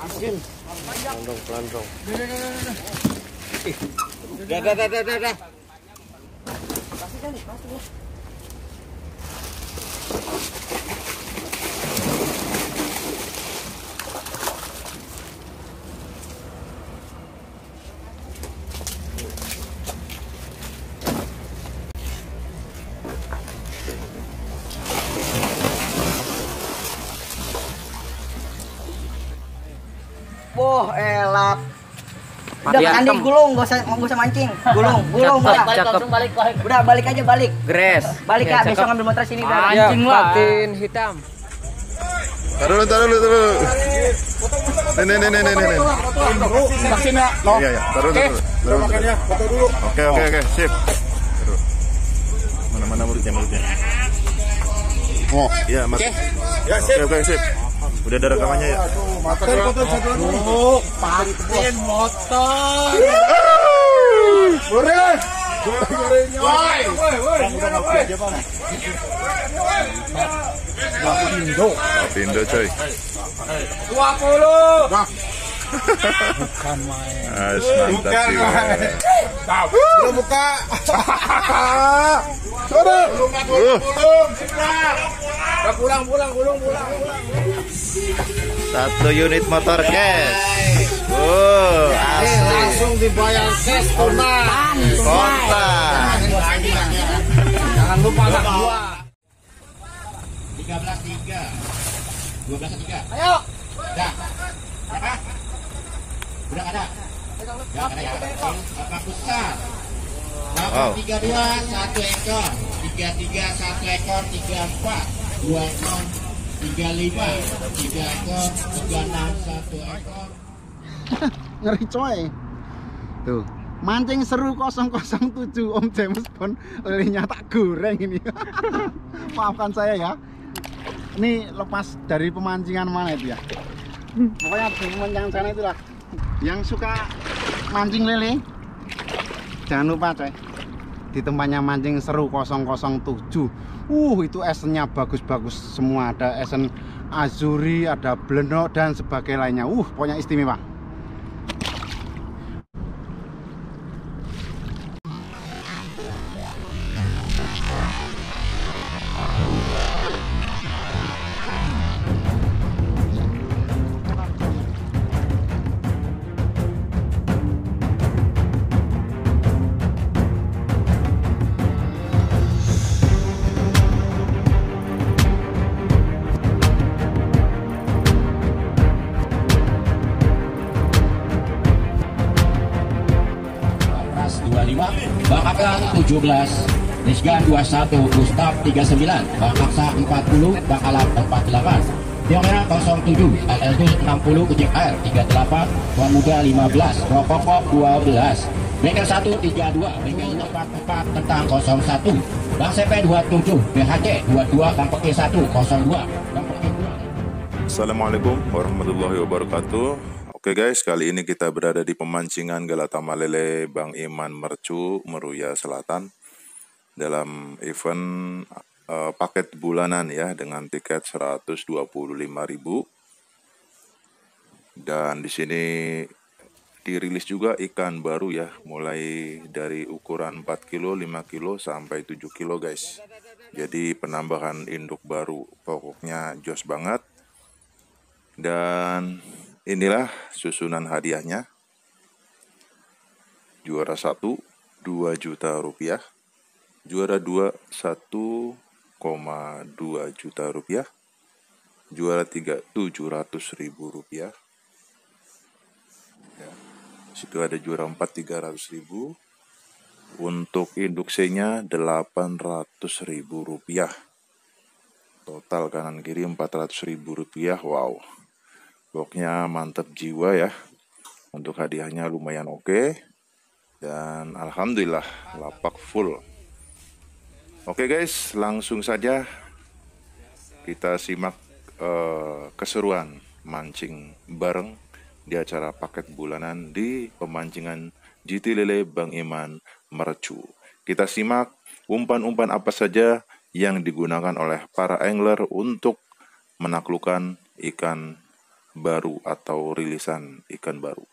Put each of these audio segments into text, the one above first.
Asin. Pelan dong. Dah. Pasti kan, pasti. Boh, elap. Udah Andi gulung, gak usah mancing. Gulung, Balik. Udah balik aja, balik. Gres. Balik ya, besok ngambil motor sini udah. Anjing lah. Patin hitam. Taruh dulu. Nih. Vaksin ya. Iya. Taruh dulu. Oke, sip. Taruh. Mana mulutnya? Oh, iya, Mas. Ya, sip. Oke, sip. Udah ada rekamannya ya? Vaksin motor. Apindo coy. 20. Bukan main. Mantap juga. Belum buka. Belum. Pulang. Satu unit motor cash. Asli. Langsung dibayar cash tunai. Kontan. Jangan lupa anak gua. 13.3 12.3. Ayo. Udah. Apa? Udah ada. Udah ada ya. Apa besar? 832 1 ekor, 33 1 ekor, 34 2 ekor, 35 3 ekor, 36 1 ekor. Ngeri coy. Tuh, mancing seru 007 Om James Bond, lelenya tak goreng ini. Maafkan saya ya. Ini lepas dari pemancingan mana itu ya? Pokoknya pemancingan sana itulah. Yang suka mancing lele, jangan lupa coy, di tempatnya mancing seru 007. Itu esennya bagus-bagus semua. Ada esen azuri, ada blendok dan sebagainya lainnya. Pokoknya istimewa. Bakakang 17, Rizgan 21, Gustaf 39, Bakaksa 40, Bakalap 48, Tiongera 07, LLD 60, Kejip Air 38, Tuan Muda 15, Rokokok 12, Bengkel 132, Bengkel 44 tentang 01, Bang CP 27, BHC 22, Bang Peke 1 02, Bang Peke 2. Assalamualaikum warahmatullahi wabarakatuh. Oke guys, kali ini kita berada di pemancingan Galata Malele Bang Iman Mercu, Meruya Selatan, dalam event paket bulanan ya, dengan tiket 125.000. Dan di sini dirilis juga ikan baru ya, mulai dari ukuran 4 kilo, 5 kilo sampai 7 kilo guys. Jadi penambahan induk baru, pokoknya jos banget. Dan inilah susunan hadiahnya. Juara 1 2 juta rupiah, juara 2 1,2 juta rupiah, juara 3 700.000 rupiah ya. Situ ada juara 4 300.000. Untuk induksinya 800.000 rupiah. Total kanan kiri 400.000 rupiah. Wow, pokoknya mantap jiwa ya. Untuk hadiahnya lumayan oke. Dan alhamdulillah lapak full. Oke guys, langsung saja kita simak keseruan mancing bareng di acara paket bulanan di pemancingan GT Lele Bang Iman Mercu. Kita simak umpan-umpan apa saja yang digunakan oleh para angler untuk menaklukkan ikan baru atau rilisan ikan baru.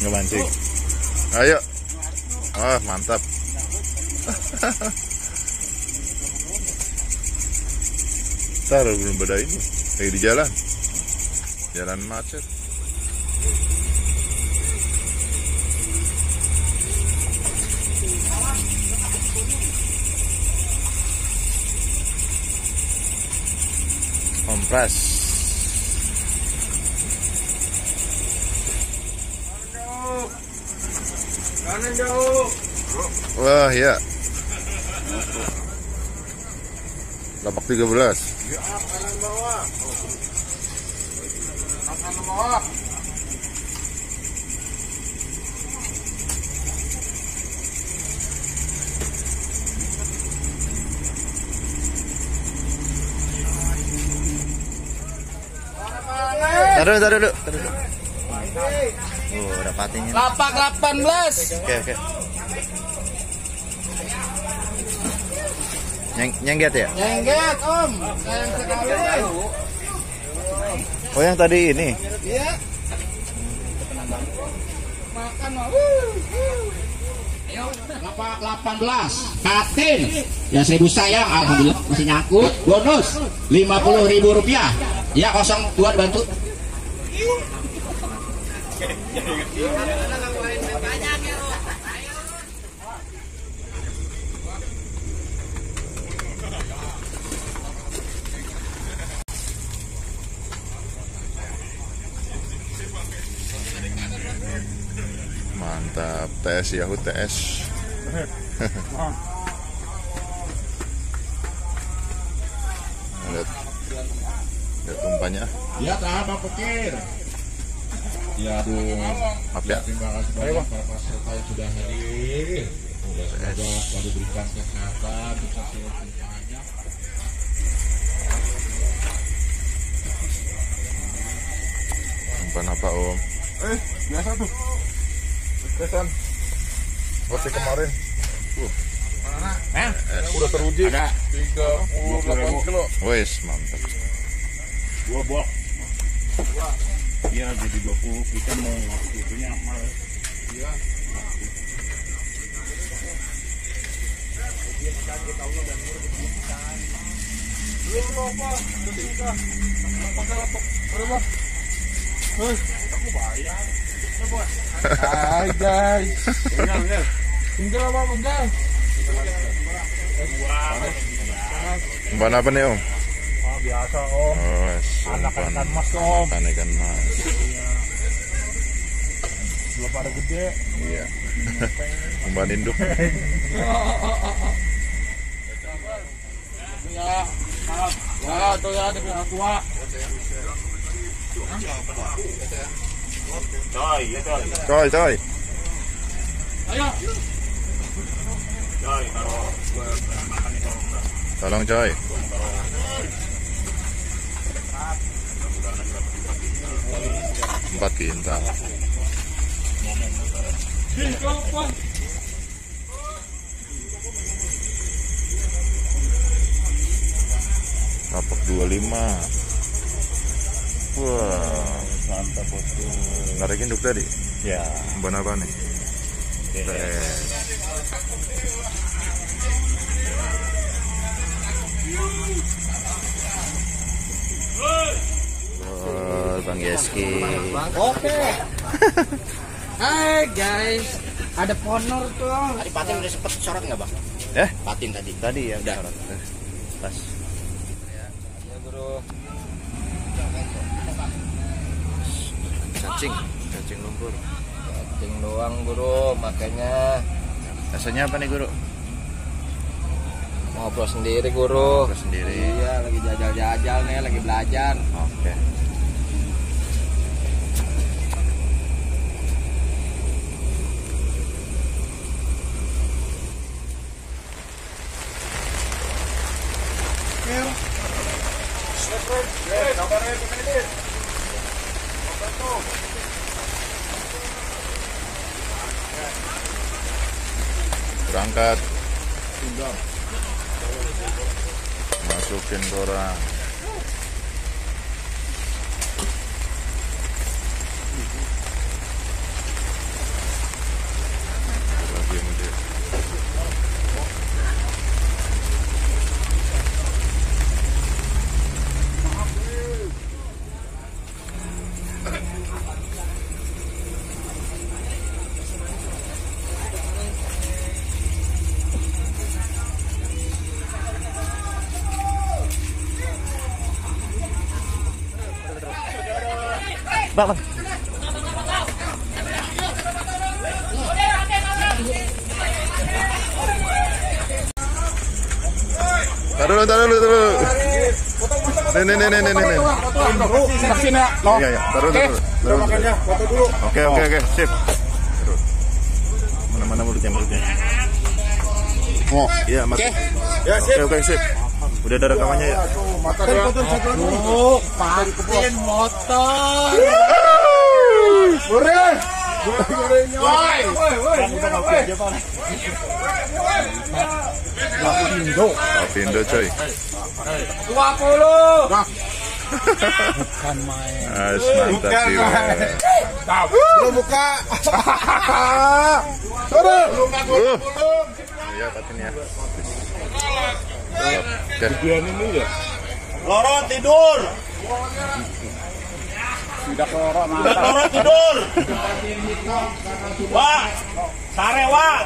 Ngemancing. Ayo. Oh, mantap. Ntar belum pada ini. Lagi di jalan. Jalan macet. Kompres. Kanan jauh. Wah, ya. Lapak 13. Ya, kanan bawah. Kanan bawah. Taruh dulu. Oh, ada patinya. Lapak 18. Oke. Nyengget ya? Nyengget, Om. Sayang sekali. Oh, yang tadi ini. Iya. Makan mau. Ayo, Lapak 18 patin ya 1000 sayang, alhamdulillah masih nyangkut. Bonus 50.000 rupiah ya. 02 bantu. Mantap, TS Yahoo TS. Lihat umpannya. Ya apa pikir. Ya aduh. Maaf ya. Terima kasih banyak para peserta yang sudah hadir. Semoga selalu diberikan kesehatan, sukses semuanya. Umpan apa, Om? biasa tuh. Kesan. Seperti kemarin. Udah teruji. Ada 38 kilo. Wes, mantap. 2 box. Iya, jadi 20 kita mau itunya amal. Iya. Hai guys. Enggak apa enggak. Umpan apa nih, Om? Biasa Om. Oh, wes, Anak-anak umpan mas Om. ikan mas. Belum pada gede. Iya. Umpan induk. Ya, tuh ya dengan tua. Coy, ya coy. Coy. Ayo. Coy, taruh. Tolong, coy. Empat kintal. Lapak 25. Wah, Mantap bosku. narik induk tadi. Ya. Umpan apa nih? Oh, Bang Yeski. Oke. Hai guys. Ada ponor tuh. Tadi patin udah sempet sorot nggak bang? Patin tadi. Tadi ya. Udah. Pas. Ya guru. Cacing lumpur. Cacing doang guru, makanya Rasanya apa nih, Guru? ngobrol sendiri guru. Ngobrol sendiri. Iya, lagi jajal-jajal nih, lagi belajar. Oke. Kabarnya begini. Angkat. Masukin orang. Bang. Taruh dulu. Nih. Vaksin ya. No. Iya, taruh dulu. Makanya foto dulu. Oke, sip. Terus. Mana mulutnya? Oh. Iya, Oke. Ya, sip. Oke, sip. Udah ada rekamannya ya? Mata dia. Vaksin motor. Goreng. Woi. Apindo coy. 20. Bukan main. Mantap sih. Belum buka. Turun. Iya, patin ya. Tujuan ini ya. Loro tidur. Tidak lorok mantap. Loro tidur. Wah. Sare wah.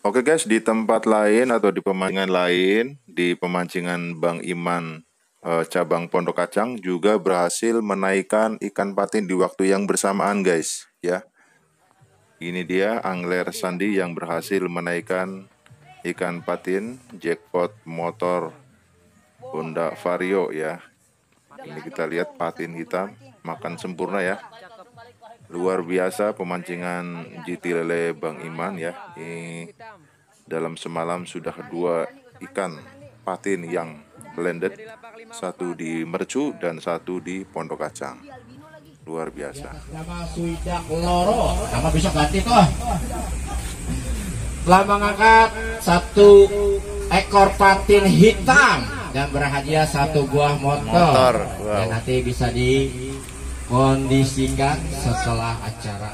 Oke guys, di tempat lain atau di pemancingan lain, di pemancingan Bang Iman cabang Pondok Kacang juga berhasil menaikkan ikan patin di waktu yang bersamaan guys, ya. Ini dia angler Sandi yang berhasil menaikkan ikan patin jackpot motor Honda Vario ya. Ini kita lihat patin hitam makan sempurna ya. Luar biasa pemancingan GT lele Bang Iman ya. Ini dalam semalam sudah 2 ikan patin yang blended, 1 di Mercu dan 1 di Pondok Kacang. Luar biasa. Nama Suidak Loro, nama bisa ganti tuh. Telah mengangkat 1 ekor patin hitam dan berhadiah 1 buah motor. Wow. Dan nanti bisa dikondisikan setelah acara.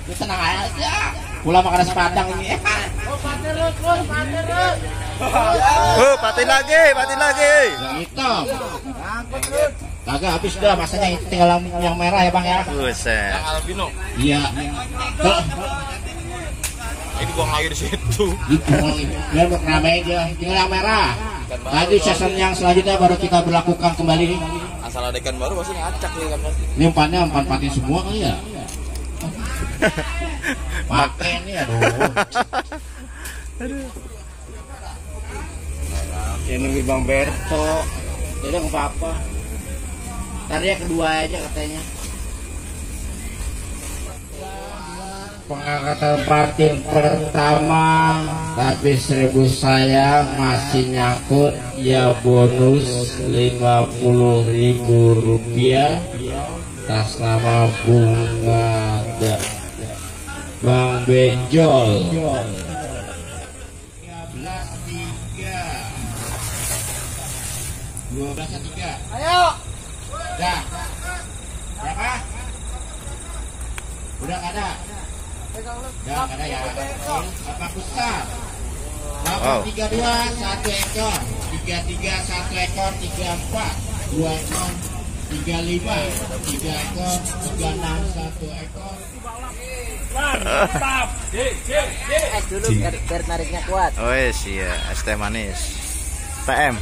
Lu tenang aja. Pulang makan nasi padang ini. Patin lagi. Yang hitam. Kagak habis udah, masanya tinggal yang merah ya Bang ya. Buset. Albino. Iya. Ini buang air di situ. Biar ramai aja. Tinggal yang merah. Nanti season yang selanjutnya baru kita berlakukan kembali. Asal ada ikan baru pasti ngacak nih kan. Ini umpannya umpan patin semua kali ya. Pakai ini aduh. Ini nunggu Bang Berto. Jadi nggak apa-apa. Ntar dia kedua aja katanya. Pengangkatan patin pertama, tapi 1000 sayang masih nyangkut ya, bonus Rp50.000 atas nama Bunga dan Bang Benjol. 12-3. Ayo. Udah. Berapa? Udah nggak ada. Ya, ada ya. Apa besar? 832 1 ekor, 33 1 ekor, 34 2 ekor, 35 3 ekor, 36 1 ekor. Mantap. Dulu biar nariknya kuat. Oh iya, es teh manis. PM.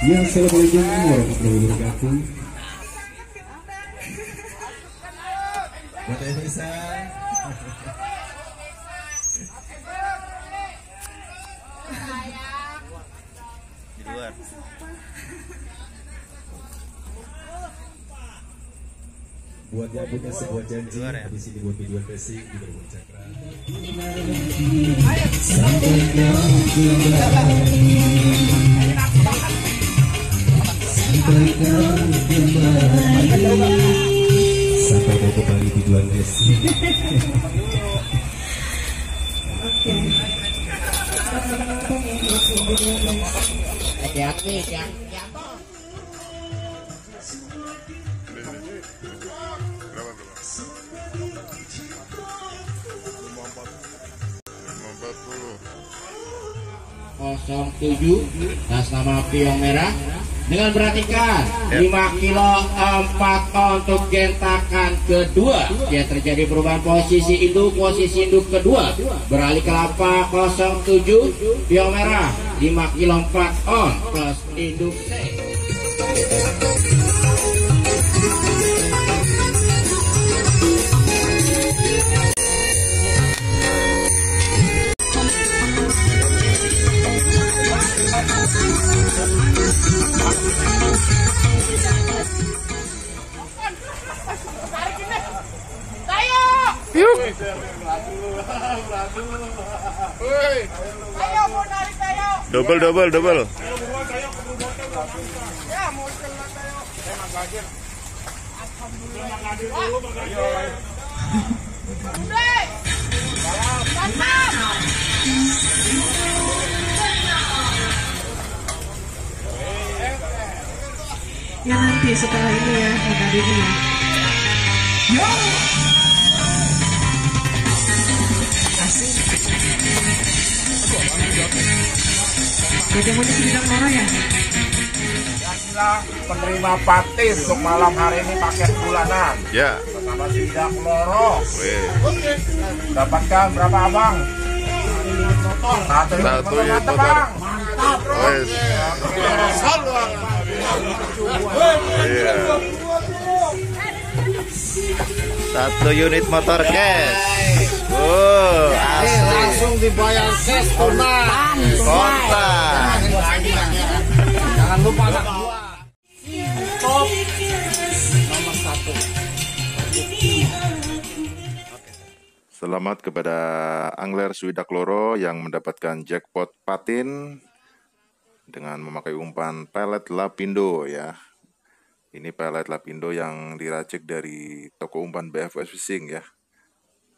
Ya, assalamualaikum warahmatullahi wabarakatuh. Buat Esa. Di luar. Buat yang punya sebuah janji, di sini buat tujuan racing di Berbun Cakra. Sampai kau kembali. Tujuan Desi. Hati-hati, ya. tujuh atas nama Piong Merah dengan perhatikan 5 kilo 4 untuk gentakan kedua. Ya, terjadi perubahan posisi induk kedua beralih ke lapak 07 Piong Merah 5 kilo 4 on plus induk C. Double. Ya nanti setelah ini ya, maka ini ya. Yo. Bagaimana tidak marah ya? Penerima patin untuk malam hari ini paket bulanan. Ya. Bersama Sidak Loro. Dapatkan berapa abang? Satu unit motor, bang. Mantap. Satu unit motor cash. Asli. Langsung dibayar cash tunai. Kontan. Jangan lupa anak buah. Top nomor 1. Selamat kepada angler Swidak Loro yang mendapatkan jackpot patin dengan memakai umpan pelet Lapindo ya. Ini pelet Lapindo yang diracik dari toko umpan BFS Fishing ya.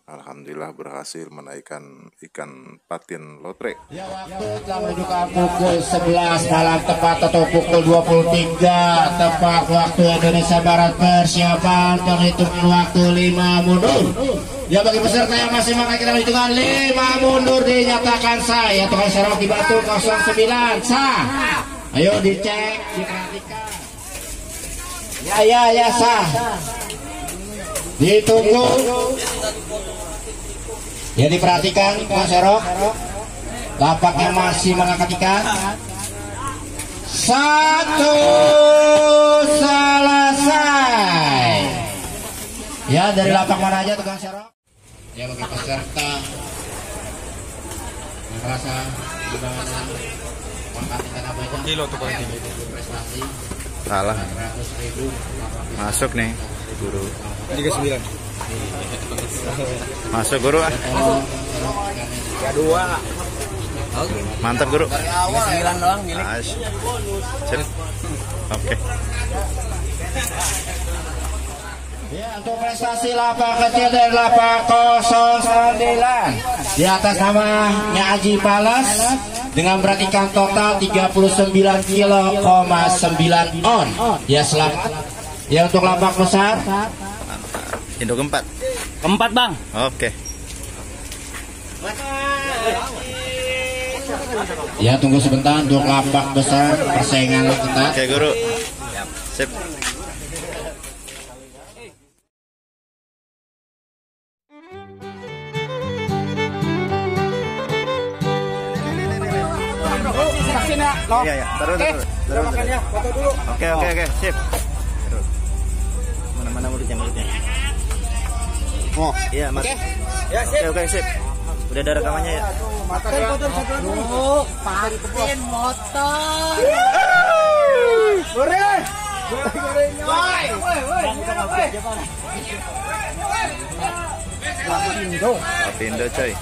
Alhamdulillah berhasil menaikkan ikan patin lotrek. Ya, waktu telah menunjukkan pukul 11 malam tepat atau pukul 23 tepat waktu Indonesia Barat. Persiapan penghitungan waktu 5 mundur. Ya, bagi peserta yang masih memakai kita hitungan 5 mundur dinyatakan sah. Ya, tukang serok di batu 09 sah. Ayo dicek, diperhatikan. Ya sah. Ditunggu. Ya, diperhatikan Mas Serok. Lapaknya masih mengangkat ikan. 1 selesai. Ya, dari lapak mana aja tukang Serok? Ya, bagi peserta yang merasa gimana mengangkat ikan apa aja? Kilo tukang ini prestasi. Salah. 100.000 Masuk nih, Guru. 39. Masuk Guru. Ya 2. Oke. Mantap Guru. 9 doang gini. Sip. Oke. Ya, untuk prestasi lapak kecil dari lapak 09 di atas namanya Aji Palas dengan berartikan total 39,9 on. Ya, selamat. Ya, untuk lapak besar Induk keempat. Keempat, Bang. Oke. ya, tunggu sebentar untuk lapak besar persaingan ketat. Oke Guru. Sip. Iya, taruh. Oke, sip. Mana muridnya? Oh, iya, Mas. Ya, sip. Oke, sip. Udah ada rekamannya ya? Patin motor. Lapindo coy. 20.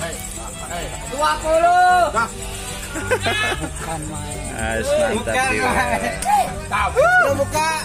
Mantap jiwa. Lu buka.